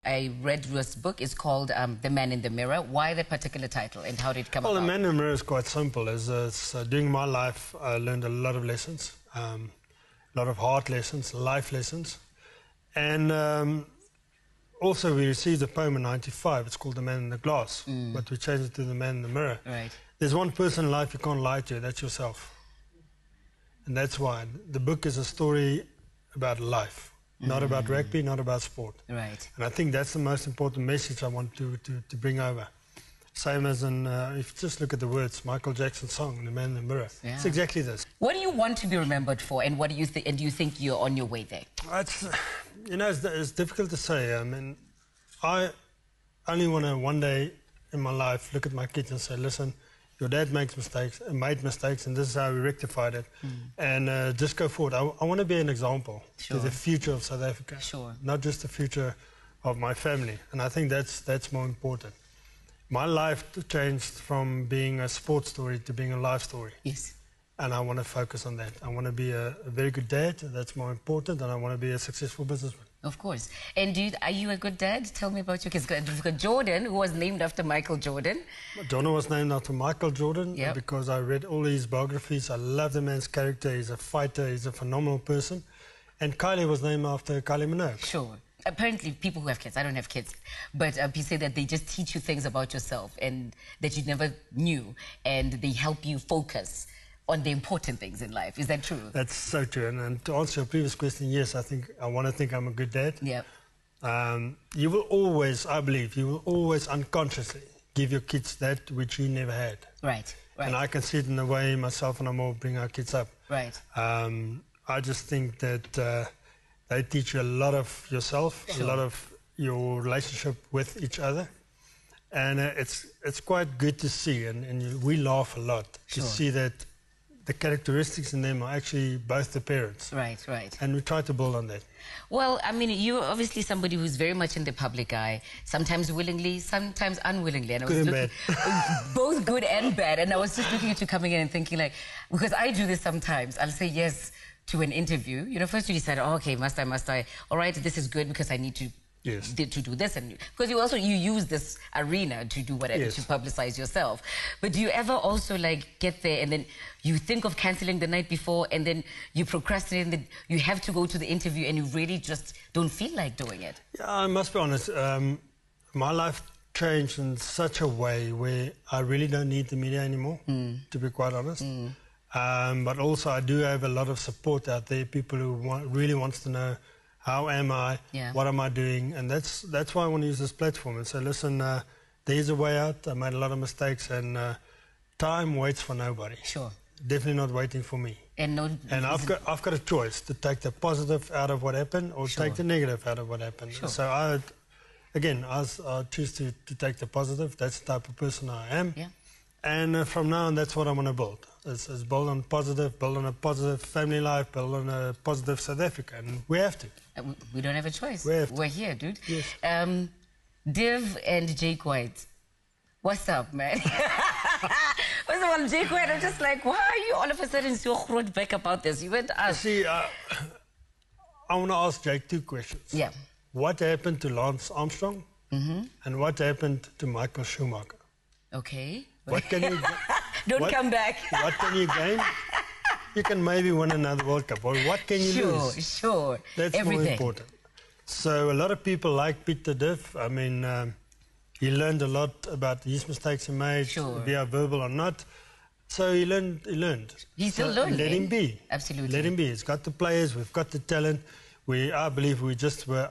I read this book. It's called The Man in the Mirror. Why that particular title and how did it come about? Well, The Man in the Mirror is quite simple. During my life, I learned a lot of lessons, a lot of hard lessons, life lessons. And also we received a poem in '95. It's called The Man in the Glass, but we changed it to The Man in the Mirror. Right. There's one person in life you can't lie to, that's yourself. And that's why. The book is a story about life. Not about rugby, not about sport. Right. And I think that's the most important message I want to bring over. Same as in, if you just look at the words, Michael Jackson's song, The Man in the Mirror. Yeah. It's exactly this. What do you want to be remembered for, and what do you think? And do you think you're on your way there? It's difficult to say. I mean, I only want to one day in my life look at my kids and say, listen, your dad made mistakes, and this is how we rectified it. And just go forward. I want to be an example to the future of South Africa. Sure. Not just the future of my family. And I think that's more important. My life changed from being a sports story to being a life story. Yes. And I want to focus on that. I want to be a very good dad. That's more important. And I want to be a successful businessman. Of course. And are you a good dad? Tell me about your kids. Jordan, who was named after Michael Jordan. Jordan was named after Michael Jordan because I read all his biographies. I love the man's character. He's a fighter. He's a phenomenal person. And Kylie was named after Kylie Minogue. Sure. Apparently, people who have kids, I don't have kids, but you say that they just teach you things about yourself and that you never knew, and they help you focus on the important things in life. Is that true? That's so true. And to answer your previous question, yes, I want to think I'm a good dad. Yeah. You will always, I believe, unconsciously give your kids that which you never had. Right, right. And I can see it in the way myself and Amor bring our kids up. Right. I just think that they teach you a lot of yourself, a lot of your relationship with each other. And it's quite good to see, and we laugh a lot to see that the characteristics in them are actually both the parents. Right, right. And we try to build on that. Well, I mean, you're obviously somebody who's very much in the public eye, sometimes willingly, sometimes unwillingly. And I was good and bad. Both good and bad. And I was just looking at you coming in and thinking, like, because I do this sometimes. I'll say yes to an interview. You know, first you decide, oh, okay, must I? All right, this is good because I need to do this, and because you use this arena to do whatever, to publicize yourself. But do you ever also like get there and then you think of cancelling the night before and then you procrastinate and then you have to go to the interview and you really just don't feel like doing it? Yeah, I must be honest. My life changed in such a way where I really don't need the media anymore, to be quite honest. But also I do have a lot of support out there, people who really wants to know how am I, what am I doing, and that's why I want to use this platform and say, listen, there's a way out. I made a lot of mistakes, and time waits for nobody. Sure. Definitely not waiting for me. And I've got a choice to take the positive out of what happened or take the negative out of what happened. Sure. So I choose to take the positive. That's the type of person I am. Yeah. And from now on, that's what I want to build. Is build on positive, build on a positive family life, build on a positive South Africa. And we have to. We don't have a choice. We're here, dude. Yes. Div and Jake White. What's up, man? First of all, Jake White, I'm just like, why are you all of a sudden so hot back about this? You went us. See, I want to ask Jake two questions. Yeah. What happened to Lance Armstrong? And what happened to Michael Schumacher? Okay. What can you... Don't come back. What can you gain? You can maybe win another World Cup. Or what can you lose? Sure. That's more important. So a lot of people like Peter Div. I mean, he learned a lot about his mistakes he made, be it verbal or not. So he learned. He's still learning. Let him be. Absolutely. Let him be. He's got the players. We've got the talent. I believe we just were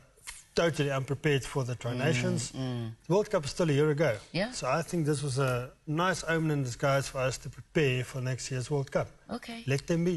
totally unprepared for the Tri Nations. The World Cup is still a year ago. Yeah. So I think this was a nice omen in disguise for us to prepare for next year's World Cup. Okay. Let them be.